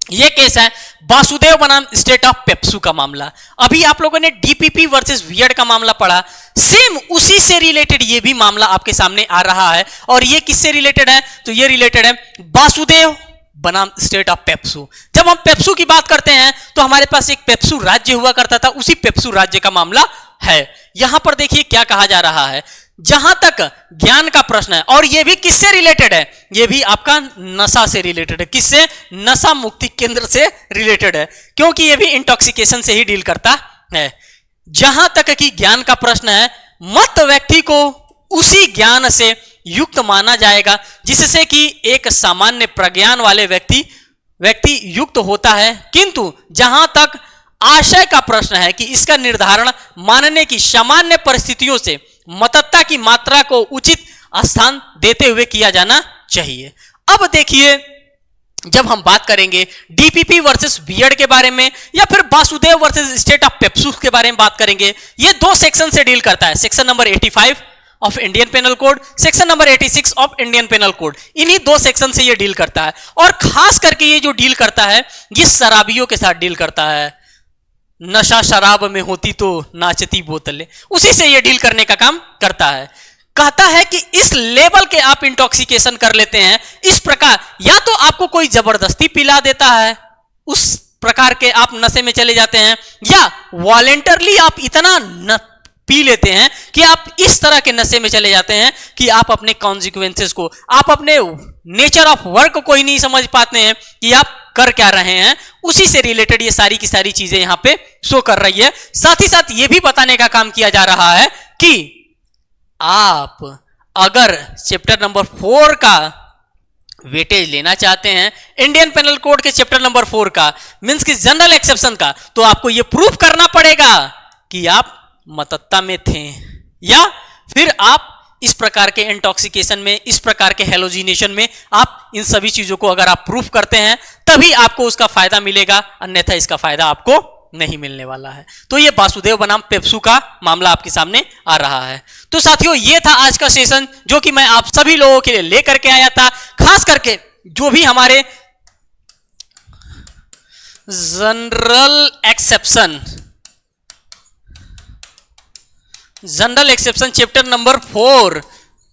यह केस है वासुदेव बनाम स्टेट ऑफ पेप्सू का मामला। अभी आप लोगों ने डीपीपी वर्सेस वियर्ड का मामला पढ़ा, सेम उसी से रिलेटेड ये भी मामला आपके सामने आ रहा है। और ये किससे रिलेटेड है, तो ये रिलेटेड है वासुदेव बनाम स्टेट ऑफ पेप्सू। जब हम पेप्सू की बात करते हैं तो हमारे पास एक पेप्सू राज्य हुआ करता था, उसी पेप्सू राज्य का मामला है। यहां पर देखिए क्या कहा जा रहा है, जहां तक ज्ञान का प्रश्न है, और यह भी किससे रिलेटेड है, यह भी आपका नशा से रिलेटेड है। किससे, नशा मुक्ति केंद्र से रिलेटेड है, क्योंकि यह भी इंटॉक्सिकेशन से ही डील करता है। जहां तक कि ज्ञान का प्रश्न है, मत व्यक्ति को उसी ज्ञान से युक्त माना जाएगा जिससे कि एक सामान्य प्रज्ञान वाले व्यक्ति युक्त होता है, किंतु जहां तक आशय का प्रश्न है कि इसका निर्धारण मानने की सामान्य परिस्थितियों से मतत्ता की मात्रा को उचित स्थान देते हुए किया जाना चाहिए। अब देखिए, जब हम बात करेंगे डीपीपी वर्सेस वियर्ड के बारे में या फिर Vasudev versus state of PEPSU के बारे में बात करेंगे, ये दो सेक्शन से डील करता है, section number 85 of Indian penal code, section number 86 of Indian penal code. इन्हीं दो सेक्शन से ये डील करता है। और खास करके ये जो डील करता है, ये शराबियों के साथ डील करता है। नशा शराब में होती तो नाचती बोतलें, उसी से ये डील करने का काम करता है। कहता है कि इस लेवल के आप इंटॉक्सिकेशन कर लेते हैं, इस प्रकार या तो आपको कोई जबरदस्ती पिला देता है, उस प्रकार के आप नशे में चले जाते हैं, या वॉलेंटरली आप इतना पी लेते हैं कि आप इस तरह के नशे में चले जाते हैं कि आप अपने कॉन्सिक्वेंसेस को, आप अपने नेचर ऑफ वर्क को ही नहीं समझ पाते हैं कि आप कर क्या रहे हैं। उसी से रिलेटेड ये सारी की सारी चीजें यहां पे शो कर रही है। साथ ही साथ ये भी बताने का काम किया जा रहा है कि आप अगर चैप्टर नंबर 4 का वेटेज लेना चाहते हैं, इंडियन पेनल कोड के चैप्टर नंबर 4 का, मींस की जनरल एक्सेप्शन का, तो आपको यह प्रूफ करना पड़ेगा कि आप मतत्ता में थे, या फिर आप इस प्रकार के इंटॉक्सिकेशन में, इस प्रकार के हेलोजिनेशन में, आप इन सभी चीजों को अगर आप प्रूफ करते हैं तभी आपको उसका फायदा मिलेगा, अन्यथा इसका फायदा आपको नहीं मिलने वाला है। तो ये वासुदेव बनाम पेप्सू का मामला आपके सामने आ रहा है। तो साथियों, ये था आज का सेशन जो कि मैं आप सभी लोगों के लिए लेकर के आया था। खास करके जो भी हमारे जनरल एक्सेप्शन चैप्टर नंबर 4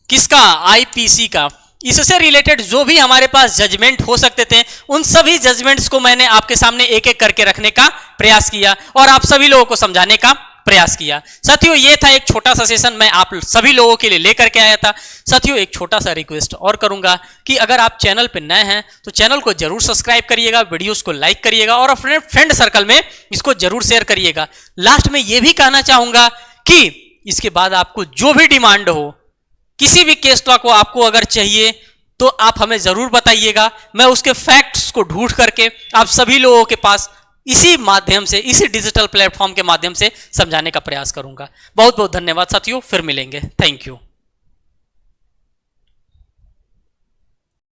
किसका, आईपीसी का, इससे रिलेटेड जो भी हमारे पास जजमेंट हो सकते थे, उन सभी जजमेंट्स को मैंने आपके सामने एक एक करके रखने का प्रयास किया और आप सभी लोगों को समझाने का प्रयास किया। साथियों, ये था एक छोटा सा सेशन मैं आप सभी लोगों के लिए लेकर के आया था। साथियों, एक छोटा सा रिक्वेस्ट और करूंगा कि अगर आप चैनल पर नए हैं तो चैनल को जरूर सब्सक्राइब करिएगा, वीडियोस को लाइक करिएगा और अपने फ्रेंड सर्कल में इसको जरूर शेयर करिएगा। लास्ट में यह भी कहना चाहूंगा कि इसके बाद आपको जो भी डिमांड हो, किसी भी केस लॉ को आपको अगर चाहिए तो आप हमें जरूर बताइएगा। मैं उसके फैक्ट्स को ढूंढ करके आप सभी लोगों के पास इसी माध्यम से, इसी डिजिटल प्लेटफॉर्म के माध्यम से समझाने का प्रयास करूंगा। बहुत बहुत धन्यवाद साथियों, फिर मिलेंगे। Thank you.